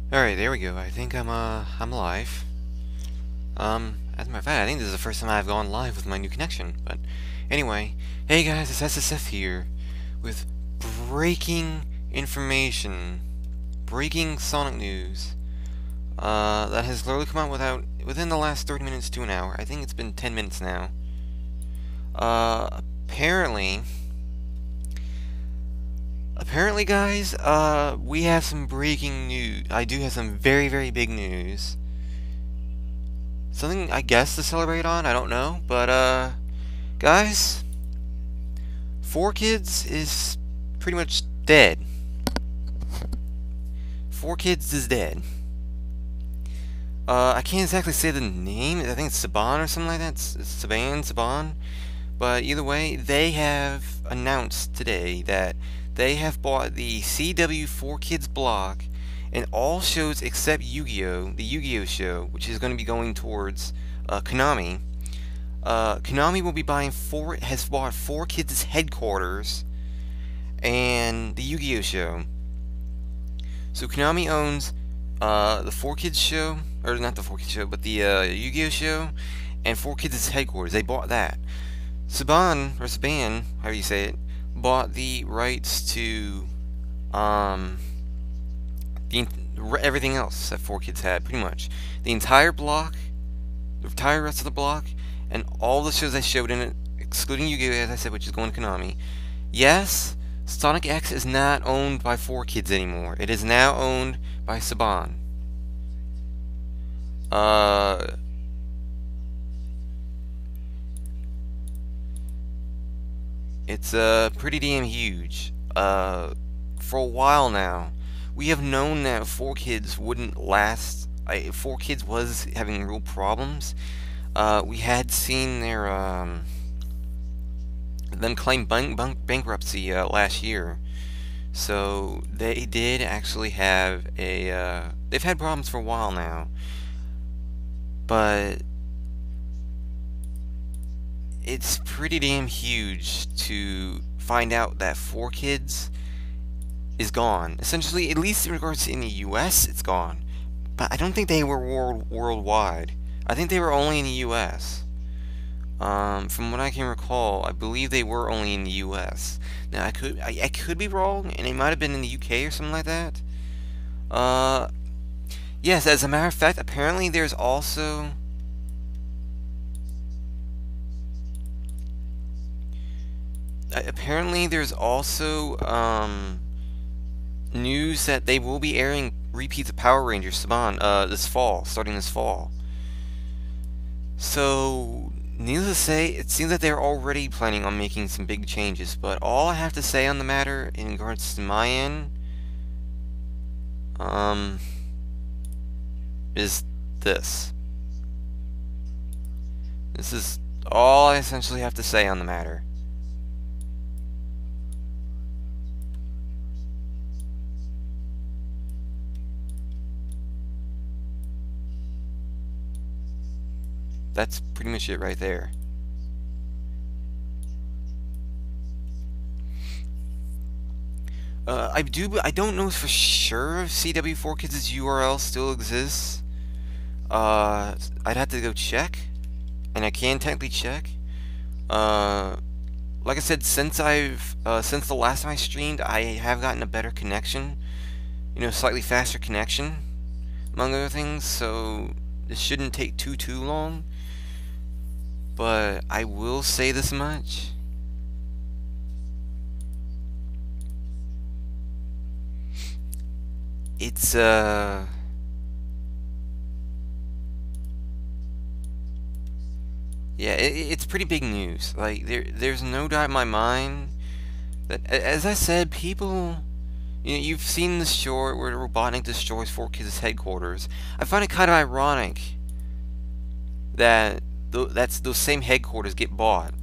Alright, there we go. I think I'm live. As a matter of fact, I think this is the first time I've gone live with my new connection. But anyway, hey guys, it's SSF here with breaking information, breaking Sonic news. That has literally come out within the last 30 minutes to an hour. I think it's been 10 minutes now. Apparently, guys, we have some breaking news. I do have some very, very big news. Something, I guess, to celebrate on, I don't know. But, guys, 4Kids is pretty much dead. 4Kids is dead. I can't exactly say the name. I think it's Saban or something like that. It's Saban. But either way, they have announced today that they have bought the CW4Kids block and all shows except Yu-Gi-Oh! The Yu-Gi-Oh! Show, which is going to be going towards Konami. Konami will be has bought 4Kids' headquarters and the Yu-Gi-Oh! Show. So Konami owns the 4Kids show, or not the 4Kids show, but the Yu-Gi-Oh! Show, and 4Kids' headquarters. They bought that. Saban, however you say it, bought the rights to everything else that 4Kids had, pretty much. The entire block, the entire rest of the block, and all the shows they showed in it, excluding Yu-Gi-Oh! As I said, which is going to Konami. Yes, Sonic X is not owned by 4Kids anymore. It is now owned by Saban. It's pretty damn huge. For a while now, we have known that 4Kids wouldn't last. 4Kids was having real problems. We had seen them claim bankruptcy last year. So they did actually have they've had problems for a while now. But it's pretty damn huge to find out that 4Kids is gone. Essentially, at least in regards to in the US, it's gone. But I don't think they were worldwide. I think they were only in the US. From what I can recall, I believe they were only in the US. Now, I could be wrong, and it might have been in the UK or something like that. Yes, as a matter of fact, apparently there's also news that they will be airing repeats of Power Rangers Saban starting this fall. So, needless to say, it seems that they're already planning on making some big changes, but all I have to say on the matter in regards to my end is this. This is all I essentially have to say on the matter. That's pretty much it right there. I don't know for sure if CW4Kids' URL still exists. I'd have to go check, and I can technically check. Like I said, since the last time I streamed, I have gotten a better connection. You know, slightly faster connection, among other things. So this shouldn't take too long. But I will say this much. It's yeah, it's pretty big news. Like there's no doubt in my mind that, as I said, people, you know, you've seen the short where Robotnik destroys 4Kids' headquarters. I find it kind of ironic that those same headquarters get bought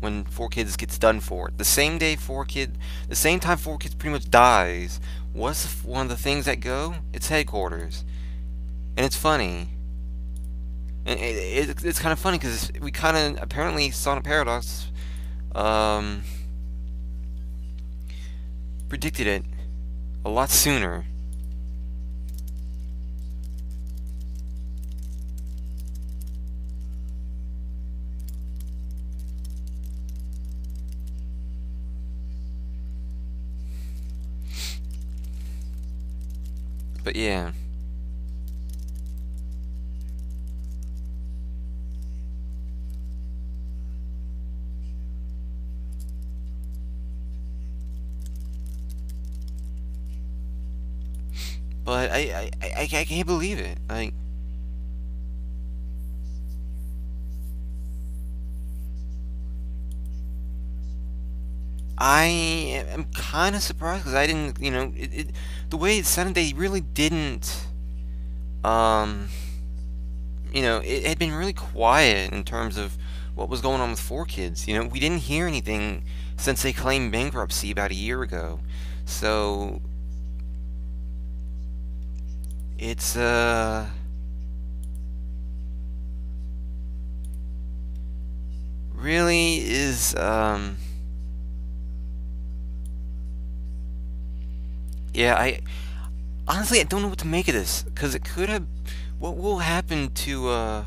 when 4Kids gets done for it. The same time 4Kids pretty much dies. What's one of the things that go? It's headquarters, and it's funny. And it's kind of funny because we kind of apparently Sonic Paradox predicted it a lot sooner. But yeah. But I can't believe it. Like, I am kind of surprised because I didn't, the way it sounded, they really didn't, um, it had been really quiet in terms of what was going on with 4Kids. We didn't hear anything since they claimed bankruptcy about a year ago. So, it's, really is, yeah, honestly, I don't know what to make of this, because it could have, what will happen to,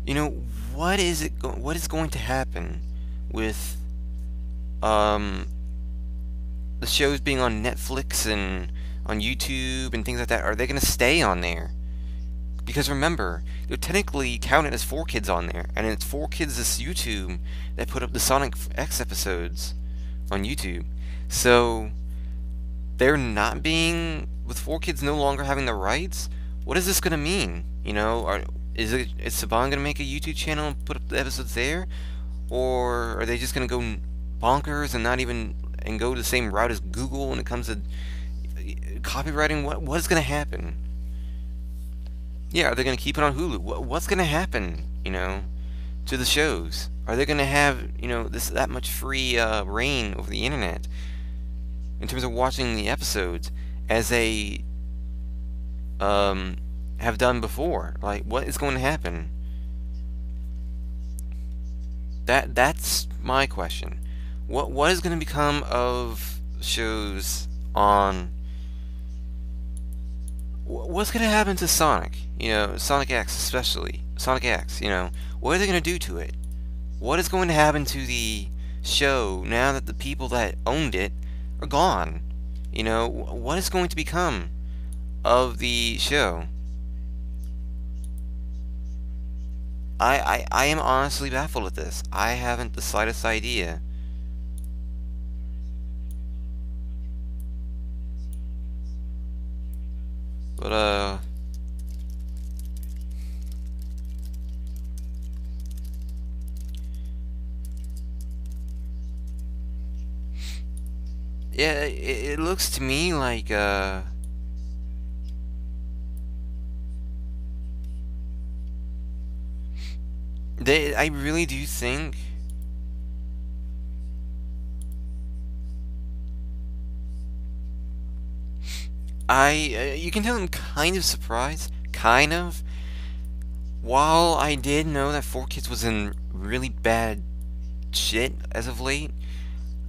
you know, what is going to happen with, um, the shows being on Netflix and on YouTube and things like that? Are they going to stay on there? Because remember, they're technically counted as 4Kids on there, and it's 4Kids this YouTube that put up the Sonic X episodes on YouTube. So they're not being, with 4Kids no longer having the rights. What is this going to mean? Is Saban going to make a YouTube channel and put up the episodes there, or are they just going to go bonkers and not even and go the same route as Google when it comes to copywriting? What is going to happen? Yeah, are they going to keep it on Hulu? What's going to happen? To the shows? Are they going to have that much free reign over the internet in terms of watching the episodes as they have done before? Like, what is going to happen? That's my question. What is going to become of shows on? What's going to happen to Sonic? Sonic X especially. Sonic X, what are they going to do to it? What is going to happen to the show now that the people that owned it are gone? What is going to become of the show? I am honestly baffled at this. I haven't the slightest idea. But, yeah, it looks to me like, I really do think you can tell I'm kind of surprised, kind of. While I did know that 4Kids was in really bad shit as of late,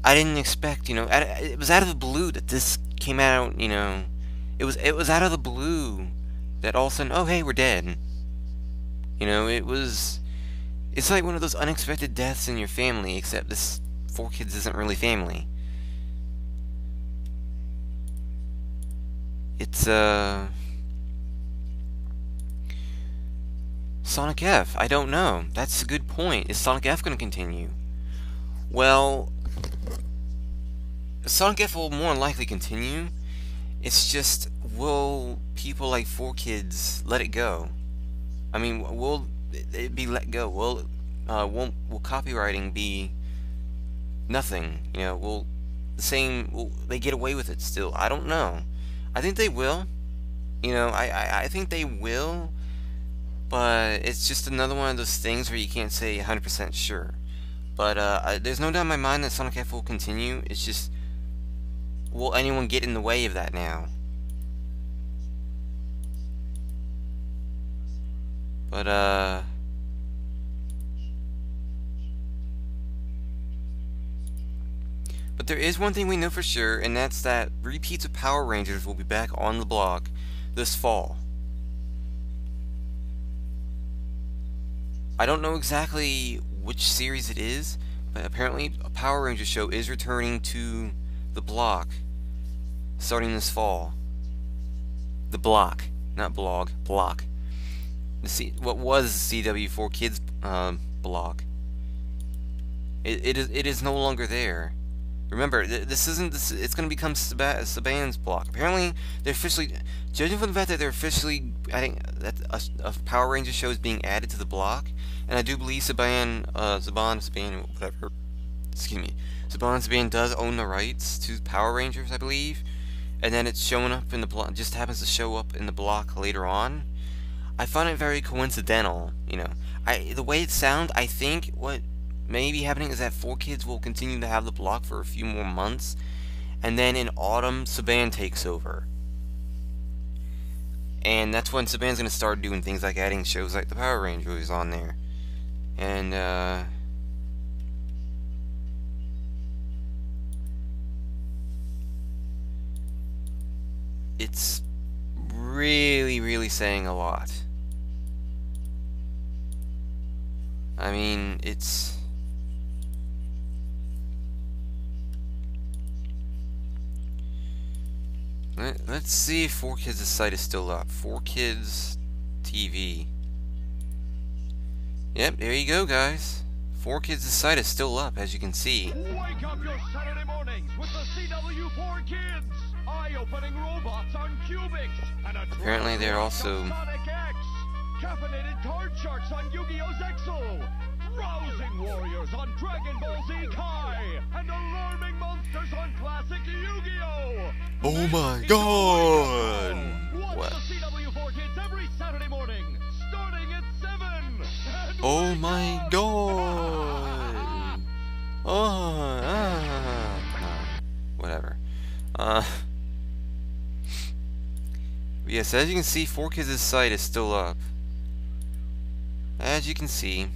I didn't expect, it was out of the blue that this came out, it was out of the blue that all of a sudden, oh hey, we're dead. It's like one of those unexpected deaths in your family, except this 4Kids isn't really family. It's, Sonic F, I don't know. That's a good point. Is Sonic F going to continue? Well, Sonic F will more than likely continue. It's just, will people like 4Kids let it go? I mean, will it be let go? Will copywriting be nothing? Will they get away with it still? I don't know. I think they will. I think they will, but it's just another one of those things where you can't say 100% sure. But there's no doubt in my mind that Sonic F will continue. It's just, will anyone get in the way of that now? But there is one thing we know for sure, and that's that repeats of Power Rangers will be back on the block this fall. I don't know exactly which series it is, but apparently a Power Ranger show is returning to the block starting this fall. The block, not blog, block. What was CW4 Kids block. It is no longer there. Remember, this isn't this. It's going to become Saban's block. Apparently, they're officially, judging from the fact that they're officially, I think that a Power Ranger show is being added to the block, and I do believe Saban, whatever. Excuse me. Saban does own the rights to Power Rangers, I believe, and then it's showing up in the block. Just happens to show up in the block later on. I find it very coincidental. You know, the way it sounds, I think what may be happening is that 4Kids will continue to have the block for a few more months, and then in autumn Saban takes over, and that's when Saban's gonna start doing things like adding shows like the Power Rangers on there, and it's really saying a lot. I mean, it's let's see if 4Kids' site is still up. 4Kids TV. Yep, there you go, guys. 4Kids' site is still up, as you can see. Wake up your Saturday mornings with the CW4 Kids! Eye-opening robots on cubics! And apparently they're also Sonic X! Caffeinated card sharks on Yu-Gi-Oh's Exo! Rousing warriors on Dragon Ball Z Kai! And alarming monsters on classic Yu-Gi-Oh! Oh my god! Watch the CW4 Kids every Saturday morning, starting at 7! And oh my god! Whatever. Yes, as you can see, 4Kids' site is still up. As you can see.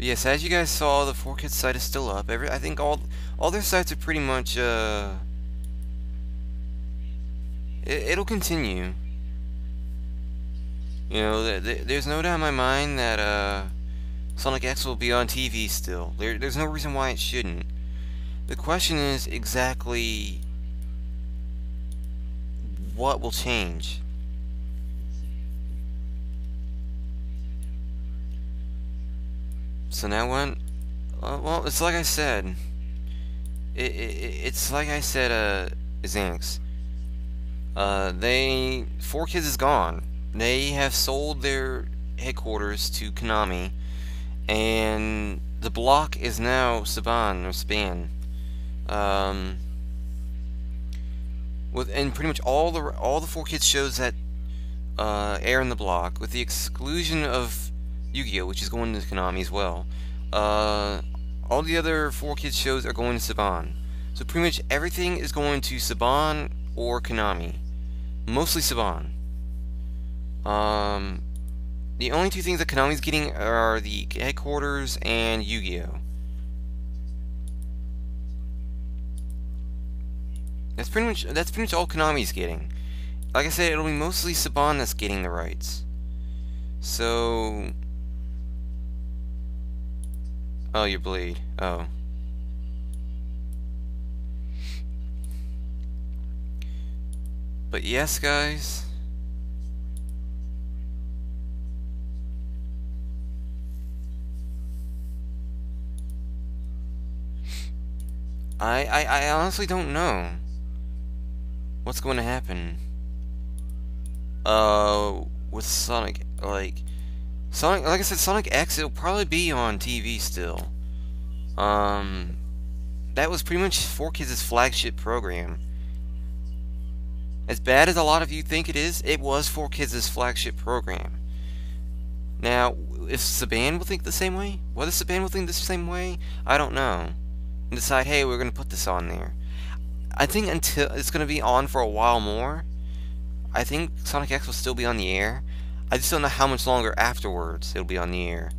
Yes, as you guys saw, the 4Kids site is still up. I think all their sites are pretty much it'll continue. You know, there's no doubt in my mind that Sonic X will be on TV still. There's no reason why it shouldn't. The question is exactly what will change. So now what? Well, it's like I said. It's like I said, Xanax. 4Kids is gone. They have sold their headquarters to Konami, and the block is now Saban or Span. And pretty much all the 4Kids shows that air in the block, with the exclusion of Yu-Gi-Oh, which is going to Konami as well. All the other 4Kids shows are going to Saban. So pretty much everything is going to Saban or Konami. Mostly Saban. The only two things that Konami's getting are the headquarters and Yu-Gi-Oh. That's pretty much all Konami's getting. Like I said, it'll be mostly Saban that's getting the rights. So, oh, your blade. Oh. But yes, guys. I honestly don't know what's going to happen. With Sonic, like I said, Sonic X, it'll probably be on TV still. That was pretty much 4Kids' flagship program. As bad as a lot of you think it was 4Kids' flagship program. Now, if Saban will think the same way? Whether Saban will think the same way, I don't know. And decide, hey, we're gonna put this on there. I think until it's gonna be on for a while more. I think Sonic X will still be on the air. I just don't know how much longer afterwards it'll be on the air.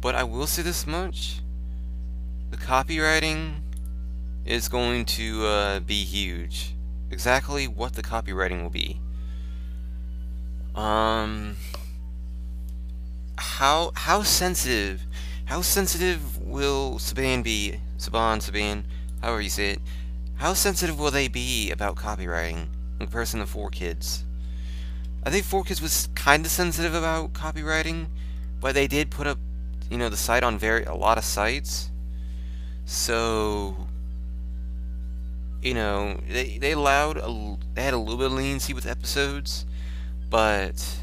But I will say this much. The copywriting is going to be huge. Exactly what the copywriting will be. How sensitive will Saban be? Saban, however you say it. How sensitive will they be about copywriting in comparison to 4Kids? I think 4Kids was kind of sensitive about copywriting, but they did put up, the site on a lot of sites. So, they had a little bit of leniency with episodes, but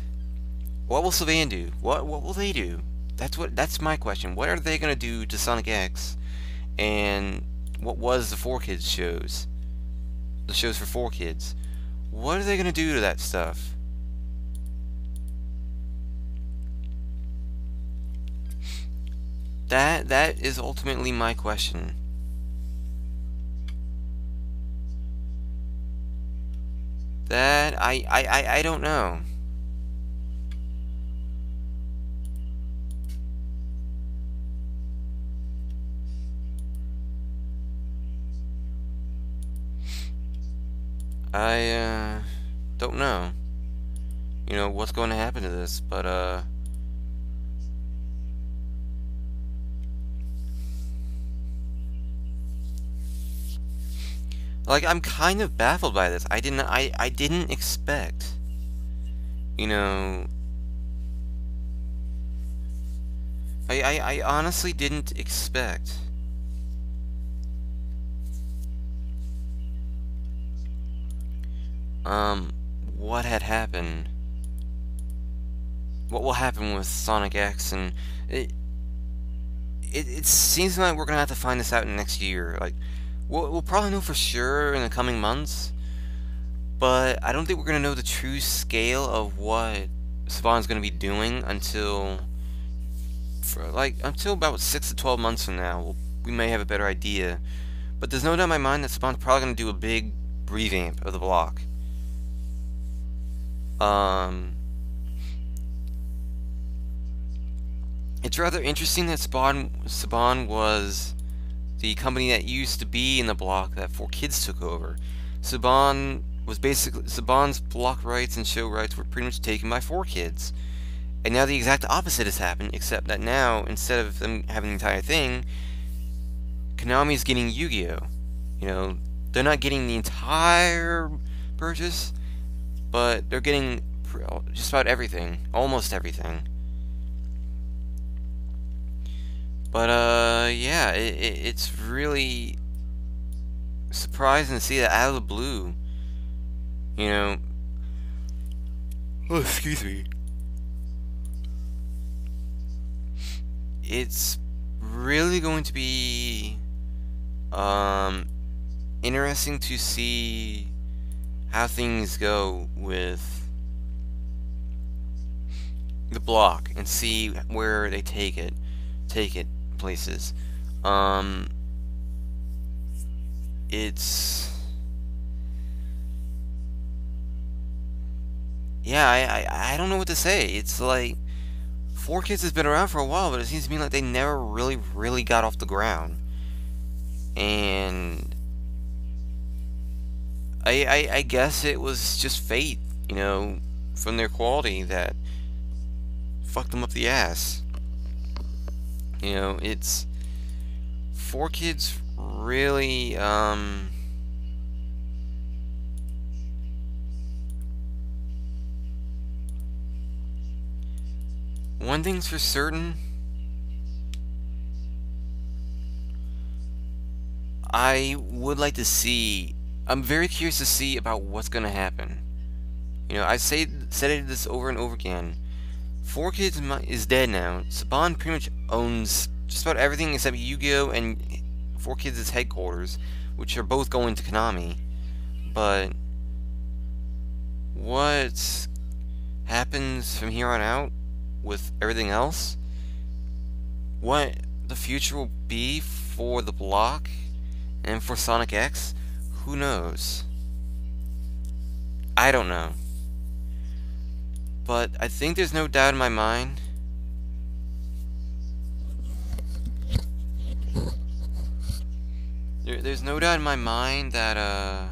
what will Saban do? What will they do? That's my question. What are they gonna do to Sonic X? And what was the 4Kids shows? The shows for 4Kids. What are they gonna do to that stuff? That is ultimately my question. That I don't know. I don't know. What's going to happen to this, but like, I'm kind of baffled by this. I didn't expect, I honestly didn't expect what had happened. What will happen with Sonic X, and it seems like we're gonna have to find this out in the next year. Like, we'll probably know for sure in the coming months, but I don't think we're gonna know the true scale of what Saban's gonna be doing until about 6 to 12 months from now. We may have a better idea, but there's no doubt in my mind that Saban's probably gonna do a big revamp of the block. It's rather interesting that Saban was the company that used to be in the block that 4Kids took over. Saban's block rights and show rights were pretty much taken by 4Kids. And now the exact opposite has happened, except that now, instead of them having the entire thing, Konami's getting Yu-Gi-Oh! They're not getting the entire purchase, but they're getting just about everything, almost everything. But yeah, it's really surprising to see that out of the blue. Oh, excuse me. It's really going to be interesting to see how things go with the block and see where they take it places. It's, yeah, I don't know what to say. It's like 4Kids has been around for a while, but it seems to me like they never really got off the ground. And I guess it was just fate, from their quality that fucked them up the ass. It's 4Kids really, one thing's for certain, I'm very curious to see about what's gonna happen. I said this over and over again. 4Kids is dead now. Saban pretty much owns just about everything except Yu-Gi-Oh! And 4Kids' headquarters, which are both going to Konami. But what happens from here on out with everything else? What the future will be for the block and for Sonic X? Who knows? I don't know. But I think there's no doubt in my mind there's no doubt in my mind that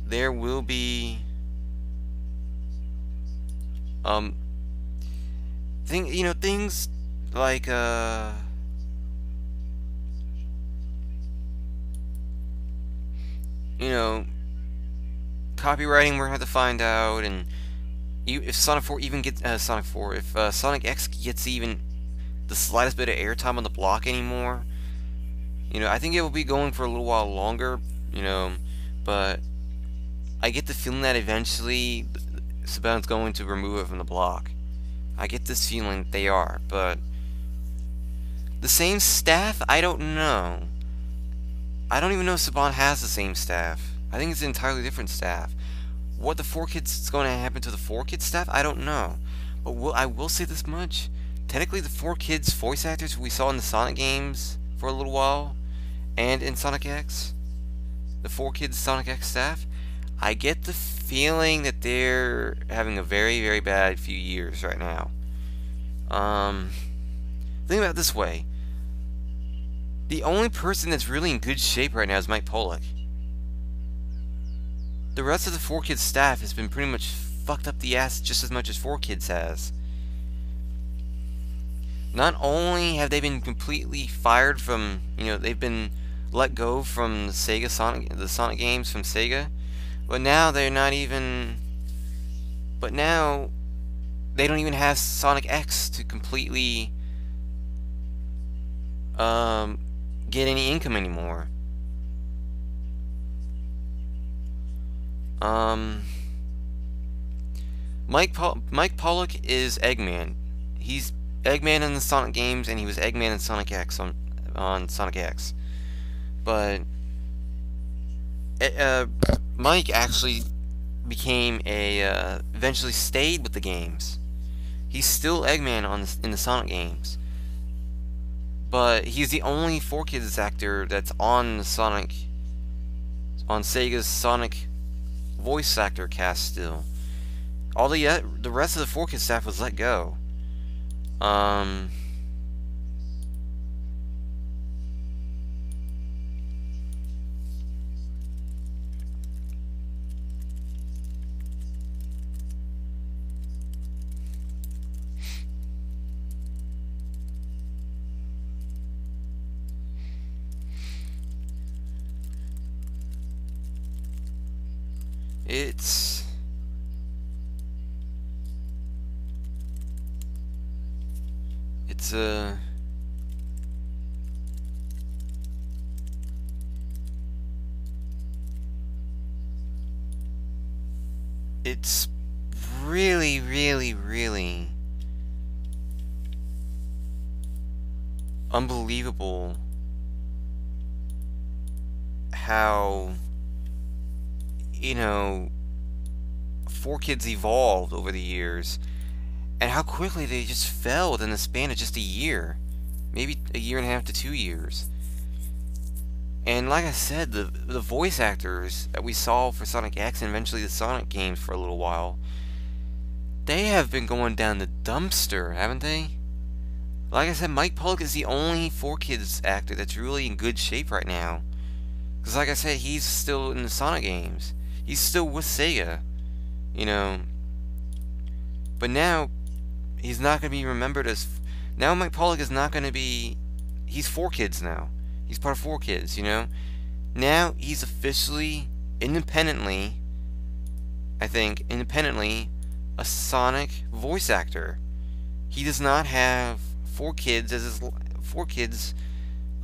there will be things like copywriting we're gonna have to find out, and if Sonic 4 even gets if Sonic X gets even the slightest bit of airtime on the block anymore, I think it will be going for a little while longer, but I get the feeling that eventually Saban's going to remove it from the block. I get this feeling they are, but the same staff? I don't know. I don't even know if Saban has the same staff. I think it's an entirely different staff. What the 4Kids is going to happen to the 4Kids staff? I don't know. But I will say this much. Technically, the 4Kids voice actors we saw in the Sonic games for a little while, and in Sonic X, the 4Kids Sonic X staff, I get the feeling that they're having a very, very bad few years right now. Think about it this way. The only person that's really in good shape right now is Mike Pollock. The rest of the 4Kids staff has been pretty much fucked up the ass just as much as 4Kids has. Not only have they been completely fired from, they've been let go from the Sonic games from Sega, but now they're not even. But now they don't even have Sonic X to completely get any income anymore. Mike Pollock is Eggman. He's Eggman in the Sonic games, and he was Eggman in Sonic X on Sonic X. But Mike actually became eventually stayed with the games. He's still Eggman in the Sonic games, but he's the only 4Kids actor that's on Sega's Sonic voice actor cast still. All the rest of the 4Kids staff was let go. It's it's really, really, really unbelievable how 4Kids evolved over the years, and how quickly they just fell within the span of just a year, maybe a year and a half to 2 years. And like I said, the voice actors that we saw for Sonic X and eventually the Sonic games for a little while, they have been going down the dumpster, haven't they? Like I said, Mike Pollock is the only 4Kids actor that's really in good shape right now. Because like I said, he's still in the Sonic games. He's still with Sega, But now, he's not going to be remembered as. Now Mike Pollock is not going to be. He's 4Kids now. He's part of 4Kids, Now he's officially, independently, a Sonic voice actor. He does not have 4Kids as his 4Kids.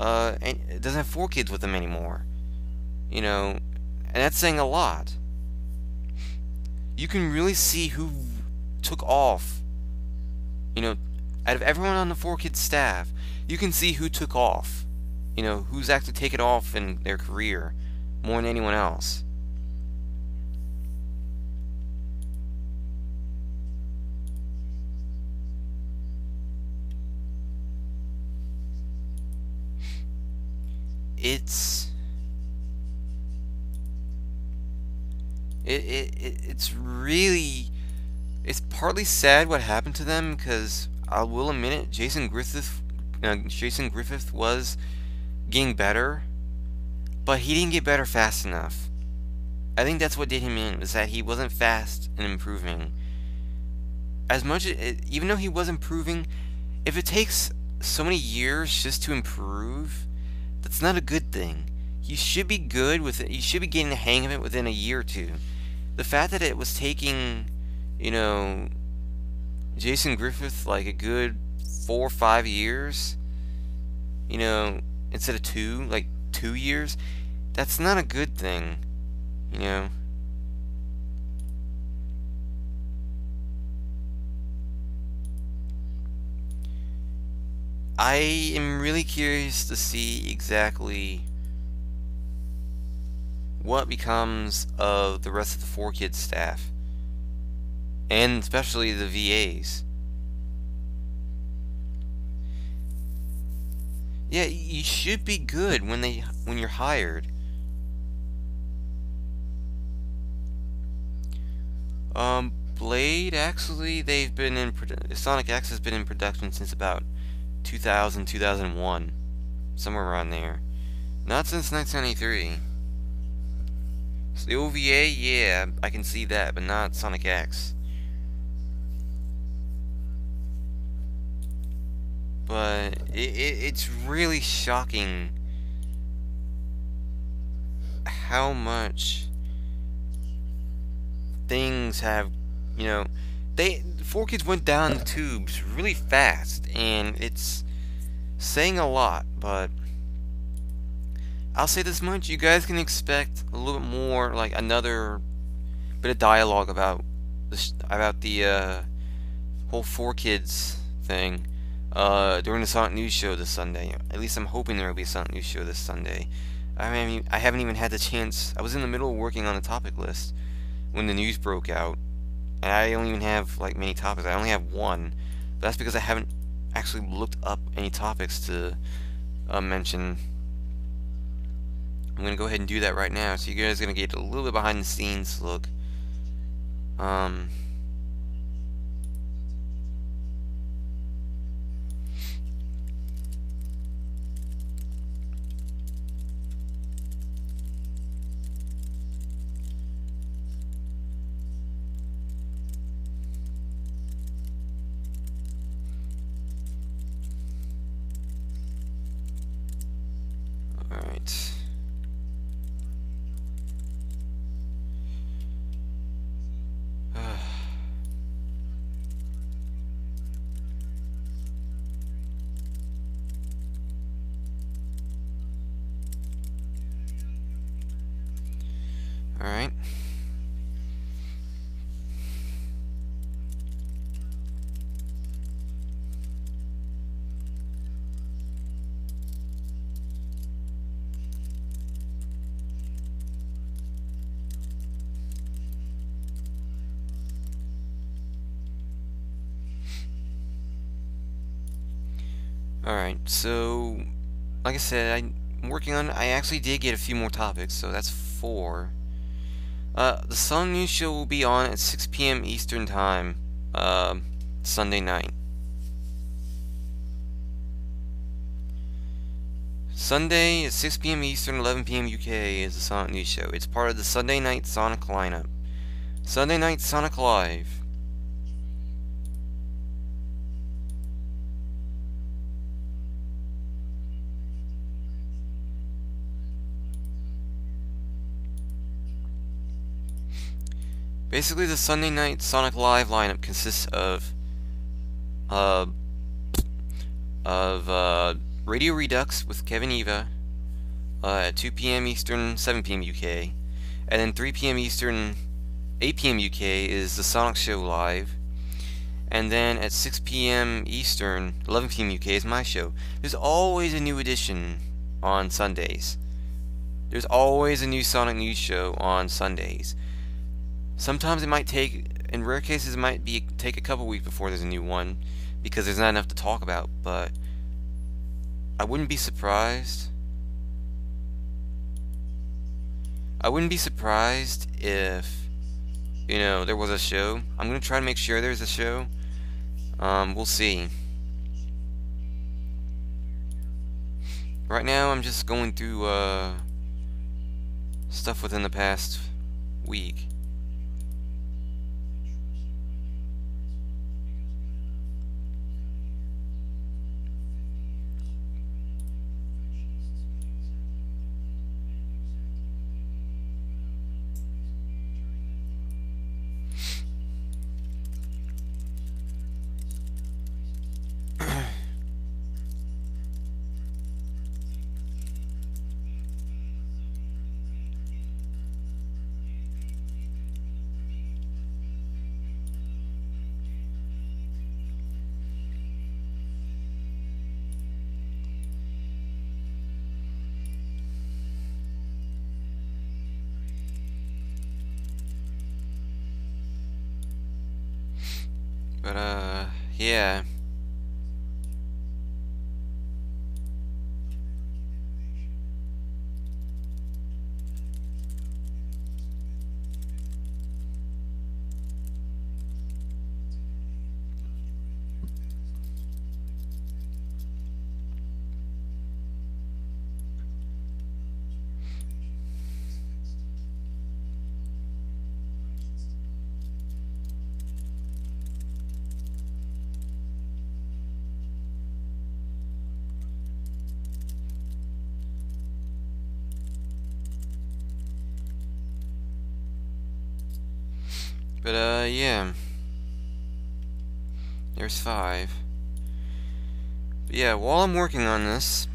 And doesn't have 4Kids with him anymore. And that's saying a lot. You can really see who took off, Out of everyone on the 4Kids staff, you can see who took off. You know, who's actually taken off in their career more than anyone else. It's really, it's partly sad what happened to them, because I will admit it, Jason Griffith was getting better, but he didn't get better fast enough. I think that's what did him in, was that he wasn't fast and improving. As much as, even though he was improving, if it takes so many years just to improve, that's not a good thing. You should be good with it. You should be getting the hang of it within a year or two. The fact that it was taking, you know, Jason Griffith like a good 4 or 5 years, you know, instead of 2 years, that's not a good thing, you know. I am really curious to see exactly what becomes of the rest of the 4Kids staff, and especially the VAs. Yeah, you should be good when you're hired. Blade, actually, Sonic X has been in production since about 2000, 2001, somewhere around there. Not since 1993. So the OVA, yeah, I can see that, but not Sonic X. But it's really shocking how much things have, you know, 4Kids went down the tubes really fast, and it's saying a lot, but I'll say this much: you guys can expect a little bit more, like another bit of dialogue about the whole 4Kids thing during the Sonic News Show this Sunday. At least I'm hoping there will be a Sonic News Show this Sunday. I haven't even had the chance. I was in the middle of working on a topic list when the news broke out, and I don't even have like many topics. I only have one, but that's because I haven't actually looked up any topics to mention. I'm gonna go ahead and do that right now, so you guys are gonna get a little bit behind the scenes look. Alright. Alright. Alright, so like I said, I'm working on, I actually did get a few more topics, so that's 4. The Sun News Show will be on at 6 p.m. Eastern Time, Sunday night. Sunday at 6 p.m. Eastern, 11 p.m. UK is the Sonic News Show. It's part of the Sunday Night Sonic lineup. Sunday Night Sonic Live. Basically, the Sunday Night Sonic Live lineup consists of Radio Redux with Kevin Eva at 2 p.m. Eastern, 7 p.m. UK, and then 3 p.m. Eastern, 8 p.m. UK is the Sonic Show Live, And then at 6 p.m. Eastern, 11 p.m. UK is my show. There's always a new edition on Sundays. There's always a new Sonic News show on Sundays. Sometimes it might take, in rare cases, it might take a couple weeks before there's a new one, because there's not enough to talk about, but I wouldn't be surprised. I wouldn't be surprised if, there was a show. I'm going to try to make sure there's a show. We'll see. Right now, I'm just going through, stuff within the past week. But, yeah. But, yeah. There's 5. But yeah, while I'm working on this,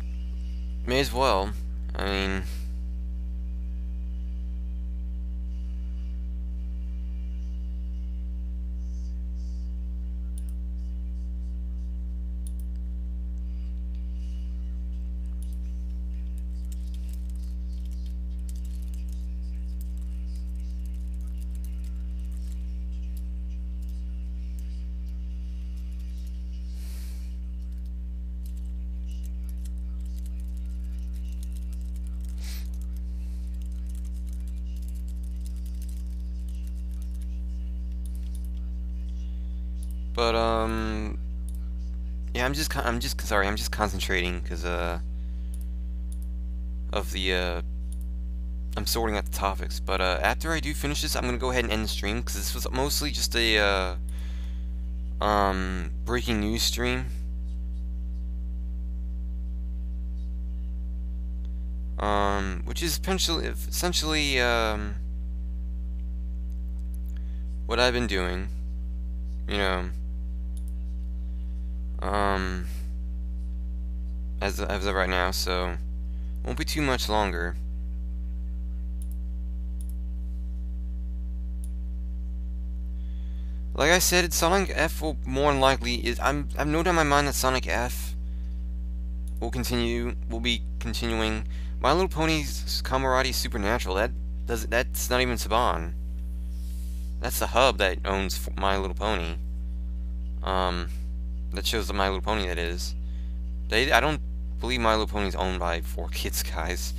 may as well. I mean, but, yeah, I'm just concentrating because, of the, I'm sorting out the topics. But, after I do finish this, I'm gonna go ahead and end the stream because this was mostly just a, breaking news stream. Which is essentially, what I've been doing, as of right now, so won't be too much longer. Like I said, Sonic F will more than likely I've no doubt in my mind that Sonic F will be continuing. My Little Pony's Camaraderie Supernatural, that's not even Saban. That's the hub that owns My Little Pony. That shows the My Little Pony, that is. I don't believe My Little Pony's owned by 4Kids, guys.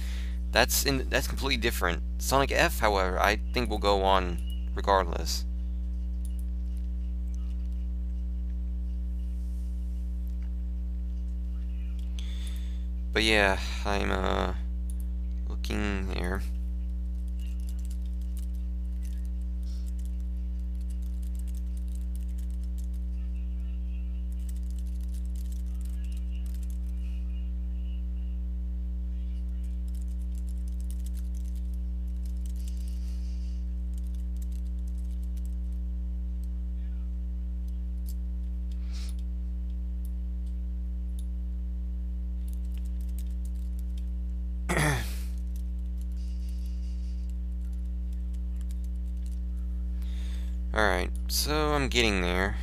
That's completely different. Sonic F, however, I think will go on regardless. But yeah, I'm looking there. Alright, so I'm getting there.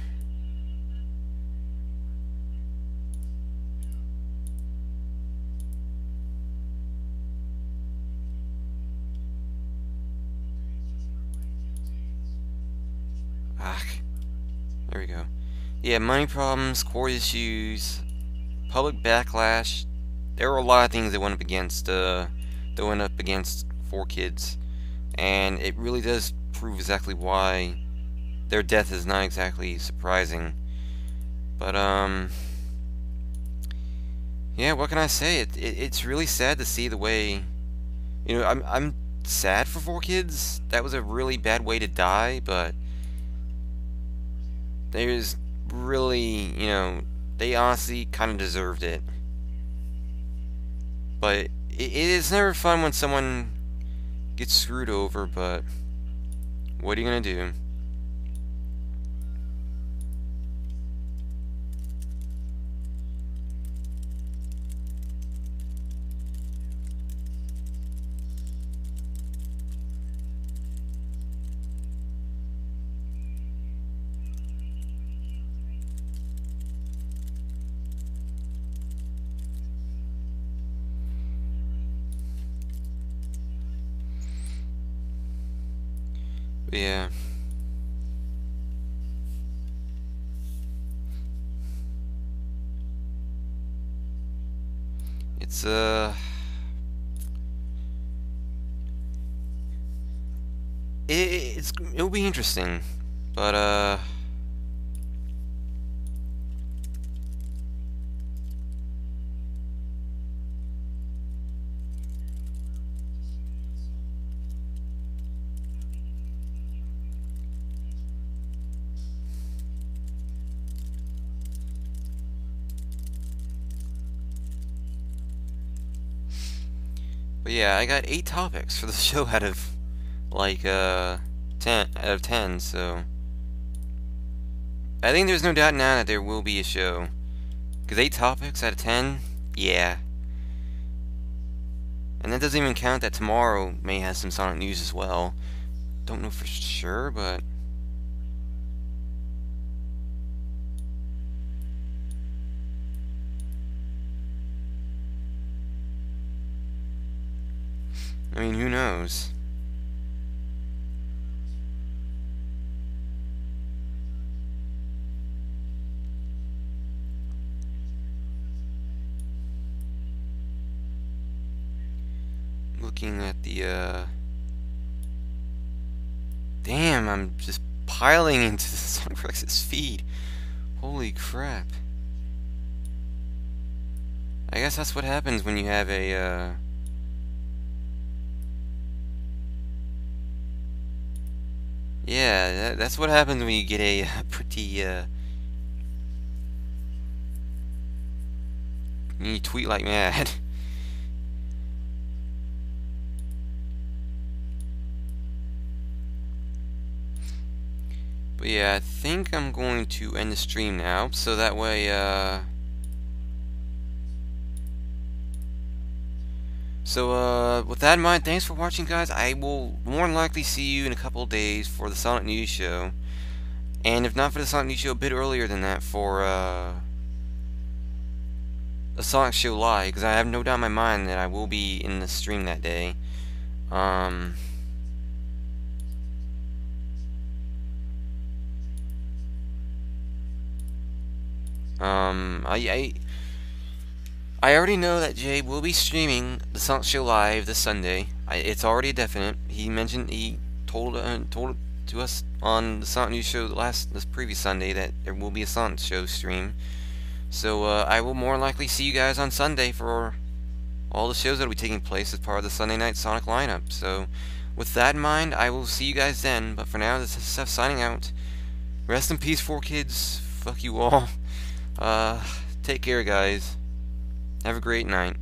Ah, there we go. Yeah, money problems, court issues, public backlash. There were a lot of things that went up against 4Kids, and it really does prove exactly why their death is not exactly surprising. But yeah, what can I say? It's really sad to see the way, I'm sad for 4Kids. That was a really bad way to die, but there's really, they honestly kind of deserved it. But it is never fun when someone gets screwed over, but what are you gonna do? But yeah. It's it'll be interesting, but yeah, I got 8 topics for the show out of like 10 out of 10, so I think there's no doubt now that there will be a show. Because 8 topics out of 10, yeah. And that doesn't even count that tomorrow may have some Sonic news as well. Don't know for sure, but I mean, who knows? Looking at the damn, I'm just piling into the Sonic Rex's feed. Holy crap. I guess that's what happens when you have a yeah, that's what happens when you get a pretty you tweet like mad. But yeah, I think I'm going to end the stream now, so that way with that in mind, thanks for watching, guys. I will more than likely see you in a couple of days for the Sonic News Show. And if not for the Sonic News Show, a bit earlier than that for a Sonic Show Live, because I have no doubt in my mind that I will be in the stream that day. I already know that Jay will be streaming the Sonic Show Live this Sunday. It's already definite. He told it to us on the Sonic News Show this previous Sunday that there will be a Sonic Show stream. So I will more likely see you guys on Sunday for all the shows that will be taking place as part of the Sunday night Sonic lineup. So with that in mind, I will see you guys then. But for now, this is SSF signing out. Rest in peace, 4Kids. Fuck you all. Take care, guys. Have a great night.